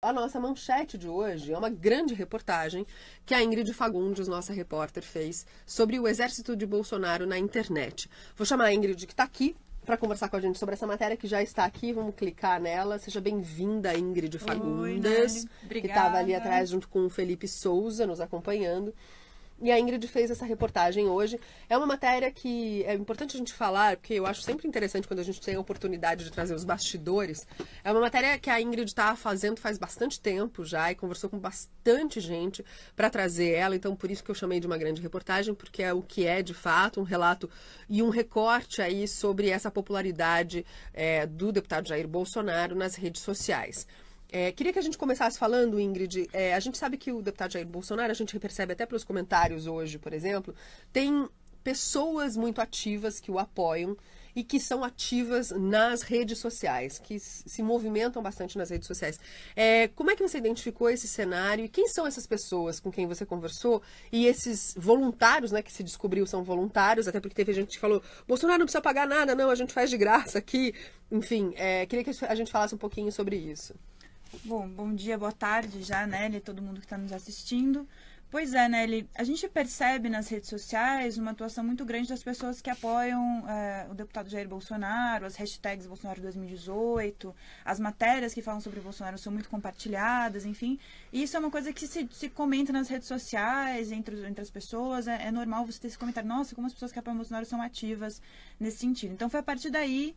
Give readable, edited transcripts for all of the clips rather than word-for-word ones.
a nossa manchete de hoje é uma grande reportagem que a Ingrid Fagundes, nossa repórter, fez sobre o exército de Bolsonaro na internet. Vou chamar a Ingrid, que está aqui, para conversar com a gente sobre essa matéria, que já está aqui. Vamos clicar nela. Seja bem-vinda, Ingrid Fagundes, que estava ali atrás junto com o Felipe Souza, nos acompanhando. E a Ingrid fez essa reportagem hoje. É uma matéria que é importante a gente falar, porque eu acho sempre interessante quando a gente tem a oportunidade de trazer os bastidores. É uma matéria que a Ingrid está fazendo faz bastante tempo já e conversou com bastante gente para trazer ela. Então, por isso que eu chamei de uma grande reportagem, porque é o que é, de fato, um relato e um recorte aí sobre essa popularidade do deputado Jair Bolsonaro nas redes sociais. Queria que a gente começasse falando, Ingrid, a gente sabe que o deputado Jair Bolsonaro, a gente percebe até pelos comentários hoje, por exemplo, tem pessoas muito ativas que o apoiam e que são ativas nas redes sociais, que se movimentam bastante nas redes sociais. Como é que você identificou esse cenário e quem são essas pessoas com quem você conversou e esses voluntários, né, que se descobriu são voluntários, até porque teve gente que falou, Bolsonaro não precisa pagar nada, não, a gente faz de graça aqui. Enfim, queria que a gente falasse um pouquinho sobre isso. Bom dia, boa tarde já, Nelly, todo mundo que está nos assistindo. Pois é, Nelly, a gente percebe nas redes sociais uma atuação muito grande das pessoas que apoiam o deputado Jair Bolsonaro, as hashtags Bolsonaro 2018, as matérias que falam sobre o Bolsonaro são muito compartilhadas, enfim. E isso é uma coisa que se comenta nas redes sociais, entre as pessoas. É normal você ter esse comentário, nossa, como as pessoas que apoiam o Bolsonaro são ativas nesse sentido. Então foi a partir daí,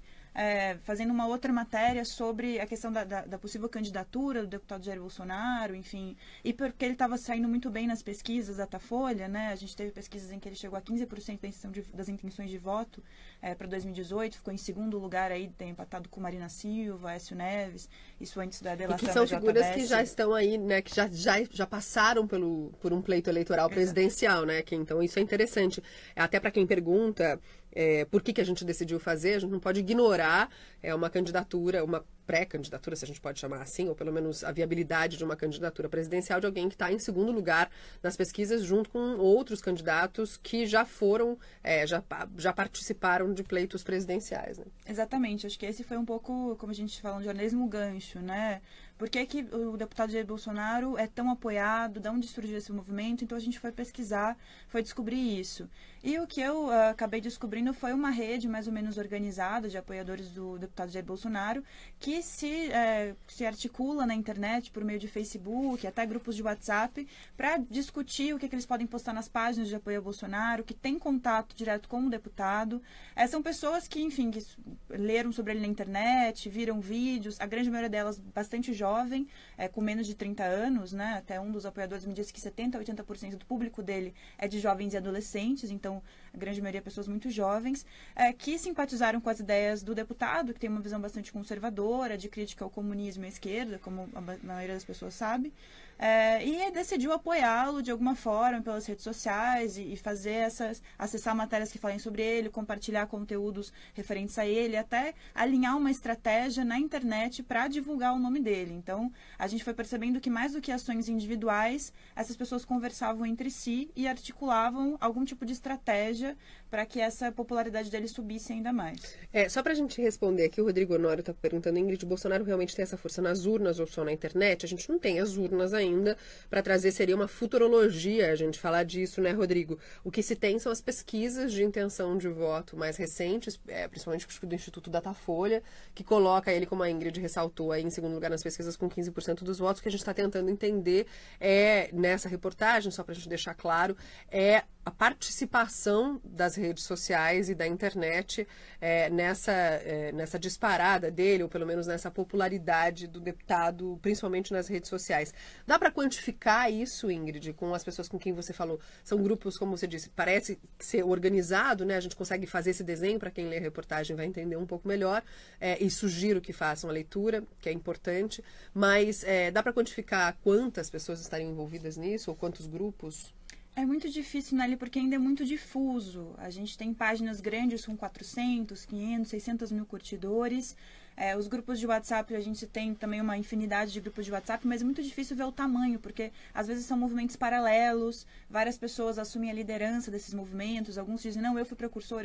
fazendo uma outra matéria sobre a questão da possível candidatura do deputado Jair Bolsonaro, enfim, e porque ele estava saindo muito bem nas pesquisas da Datafolha, né? A gente teve pesquisas em que ele chegou a 15% das intenções de voto para 2018, ficou em segundo lugar aí, tem empatado com Marina Silva, Aécio Neves, isso antes da delação da JBS. E que são figuras que já estão aí, né, que já passaram por um pleito eleitoral presidencial, né? Que, então isso é interessante. Até para quem pergunta por que a gente decidiu fazer, a gente não pode ignorar uma candidatura, uma pré-candidatura, se a gente pode chamar assim, ou pelo menos a viabilidade de uma candidatura presidencial de alguém que está em segundo lugar nas pesquisas, junto com outros candidatos que já foram, já participaram de pleitos presidenciais. Né? Exatamente, acho que esse foi um pouco, como a gente fala no jornalismo, gancho, né? Por que o deputado Jair Bolsonaro é tão apoiado, de onde surgiu esse movimento? Então a gente foi pesquisar, foi descobrir isso. E o que eu acabei descobrindo foi uma rede mais ou menos organizada de apoiadores do deputado Jair Bolsonaro, que se articula na internet por meio de Facebook, até grupos de WhatsApp, para discutir o que eles podem postar nas páginas de apoio ao Bolsonaro, que tem contato direto com o deputado. São pessoas que, enfim, que leram sobre ele na internet, viram vídeos, a grande maioria delas bastante jovem, com menos de 30 anos, né? Até um dos apoiadores me disse que 70% a 80% do público dele é de jovens e adolescentes, então a grande maioria pessoas muito jovens, que simpatizaram com as ideias do deputado, que tem uma visão bastante conservadora, de crítica ao comunismo e à esquerda, como a maioria das pessoas sabe, e decidiu apoiá-lo de alguma forma pelas redes sociais e acessar matérias que falem sobre ele, compartilhar conteúdos referentes a ele, até alinhar uma estratégia na internet para divulgar o nome dele. Então, a gente foi percebendo que mais do que ações individuais, essas pessoas conversavam entre si e articulavam algum tipo de estratégia para que essa popularidade dele subisse ainda mais. Só para a gente responder aqui, o Rodrigo Honório está perguntando, Ingrid, Bolsonaro realmente tem essa força nas urnas ou só na internet? A gente não tem as urnas ainda para trazer, seria uma futurologia a gente falar disso, né, Rodrigo? O que se tem são as pesquisas de intenção de voto mais recentes, principalmente do Instituto Datafolha, que coloca ele, como a Ingrid ressaltou, aí em segundo lugar nas pesquisas com 15% dos votos. O que a gente está tentando entender nessa reportagem, só para a gente deixar claro, a participação das redes sociais e da internet nessa disparada dele, ou pelo menos nessa popularidade do deputado, principalmente nas redes sociais. Dá para quantificar isso, Ingrid, com as pessoas com quem você falou? São grupos, como você disse, parece ser organizado, né? A gente consegue fazer esse desenho, para quem lê a reportagem vai entender um pouco melhor, e sugiro que façam a leitura, que é importante, mas dá para quantificar quantas pessoas estariam envolvidas nisso, ou quantos grupos? É muito difícil, Nelly, porque ainda é muito difuso. A gente tem páginas grandes com 400, 500, 600 mil curtidores, Os grupos de WhatsApp, a gente tem também uma infinidade de grupos de WhatsApp, mas é muito difícil ver o tamanho, porque às vezes são movimentos paralelos, várias pessoas assumem a liderança desses movimentos, alguns dizem, não, eu fui precursor.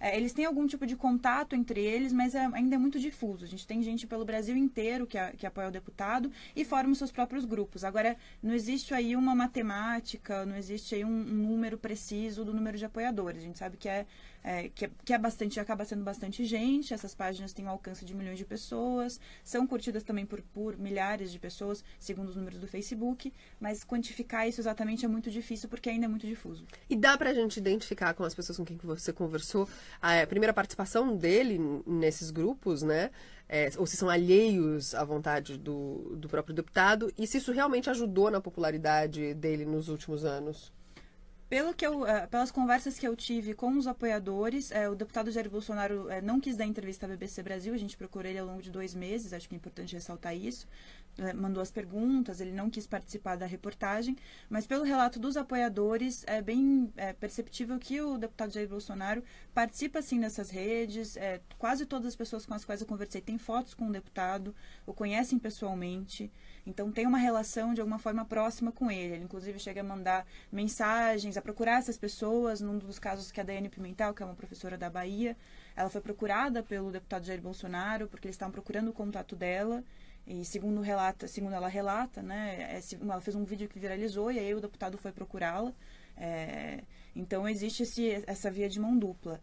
Eles têm algum tipo de contato entre eles, mas ainda é muito difuso. A gente tem gente pelo Brasil inteiro que apoia o deputado e forma os seus próprios grupos. Agora, não existe aí uma matemática, não existe aí um número preciso do número de apoiadores. A gente sabe que é bastante, acaba sendo bastante gente, essas páginas têm um alcance de milhões de pessoas, são curtidas também por milhares de pessoas, segundo os números do Facebook, mas quantificar isso exatamente é muito difícil porque ainda é muito difuso. E dá pra gente identificar com as pessoas com quem você conversou a primeira participação dele nesses grupos, né? Ou se são alheios à vontade do próprio deputado, e se isso realmente ajudou na popularidade dele nos últimos anos? Pelas conversas que eu tive com os apoiadores, o deputado Jair Bolsonaro não quis dar entrevista à BBC Brasil, a gente procurou ele ao longo de 2 meses, acho que é importante ressaltar isso, mandou as perguntas, ele não quis participar da reportagem, mas pelo relato dos apoiadores, é bem perceptível que o deputado Jair Bolsonaro participa, sim, dessas redes, quase todas as pessoas com as quais eu conversei têm fotos com o deputado, o conhecem pessoalmente, então tem uma relação de alguma forma próxima com ele. Ele inclusive chega a mandar mensagens, a procurar essas pessoas. Num dos casos que a Daiane Pimentel, que é uma professora da Bahia, ela foi procurada pelo deputado Jair Bolsonaro porque eles estavam procurando o contato dela. E segundo ela relata, né, ela fez um vídeo que viralizou e aí o deputado foi procurá-la. Então existe essa via de mão dupla.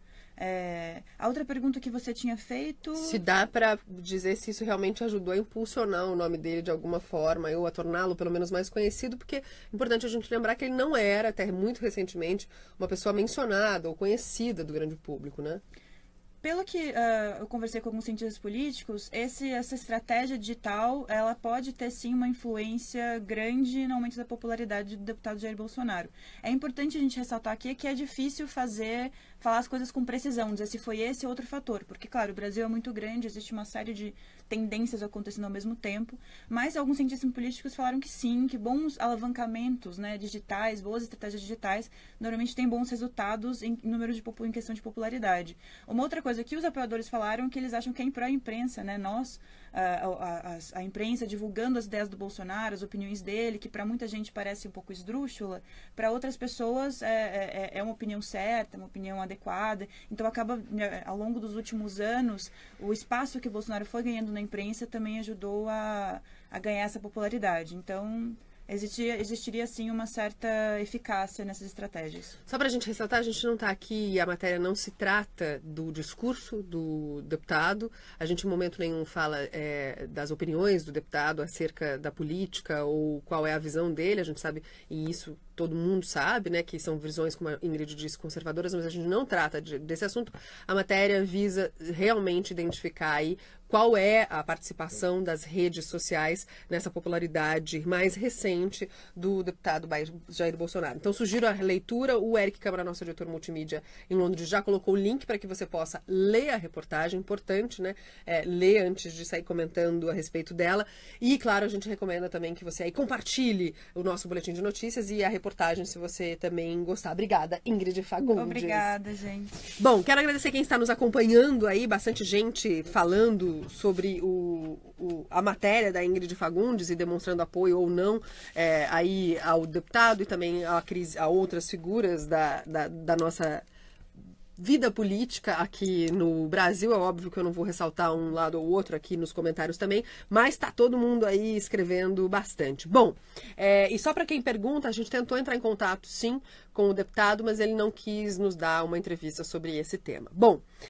A outra pergunta que você tinha feito... Se dá para dizer se isso realmente ajudou a impulsionar o nome dele de alguma forma, ou a torná-lo pelo menos mais conhecido, porque é importante a gente lembrar que ele não era, até muito recentemente, uma pessoa mencionada ou conhecida do grande público, né? Pelo que eu conversei com alguns cientistas políticos, essa estratégia digital, ela pode ter sim uma influência grande no aumento da popularidade do deputado Jair Bolsonaro. É importante a gente ressaltar aqui que é difícil falar as coisas com precisão, dizer se foi esse ou outro fator, porque, claro, o Brasil é muito grande, existe uma série de tendências acontecendo ao mesmo tempo, mas alguns cientistas políticos falaram que sim, que bons alavancamentos, né, digitais, boas estratégias digitais, normalmente têm bons resultados em questão de popularidade. Uma outra coisa que os apoiadores falaram é que eles acham que a imprensa, né, nós, a imprensa divulgando as ideias do Bolsonaro, as opiniões dele, que para muita gente parece um pouco esdrúxula, para outras pessoas é uma opinião certa, uma opinião adequada. Então acaba, ao longo dos últimos anos, o espaço que o Bolsonaro foi ganhando na imprensa também ajudou a ganhar essa popularidade. Então existiria sim uma certa eficácia nessas estratégias. Só para a gente ressaltar, a gente não está aqui e a matéria não se trata do discurso do deputado, a gente em momento nenhum fala das opiniões do deputado acerca da política ou qual é a visão dele, a gente sabe, e isso todo mundo sabe, né, que são visões, como a Ingrid disse, conservadoras, mas a gente não trata desse assunto. A matéria visa realmente identificar aí qual é a participação das redes sociais nessa popularidade mais recente do deputado Jair Bolsonaro. Então, sugiro a leitura. O Eric Câmara, nosso diretor multimídia em Londres, já colocou o link para que você possa ler a reportagem. Importante, né? Ler antes de sair comentando a respeito dela. E, claro, a gente recomenda também que você aí compartilhe o nosso boletim de notícias e a reportagem, se você também gostar. Obrigada, Ingrid Fagundes. Obrigada, gente. Bom, quero agradecer quem está nos acompanhando aí, bastante gente falando sobre a matéria da Ingrid Fagundes e demonstrando apoio ou não aí ao deputado e também a outras figuras da nossa vida política aqui no Brasil. É óbvio que eu não vou ressaltar um lado ou outro aqui nos comentários também, mas está todo mundo aí escrevendo bastante. Bom, e só para quem pergunta, a gente tentou entrar em contato, sim, com o deputado, mas ele não quis nos dar uma entrevista sobre esse tema. Bom,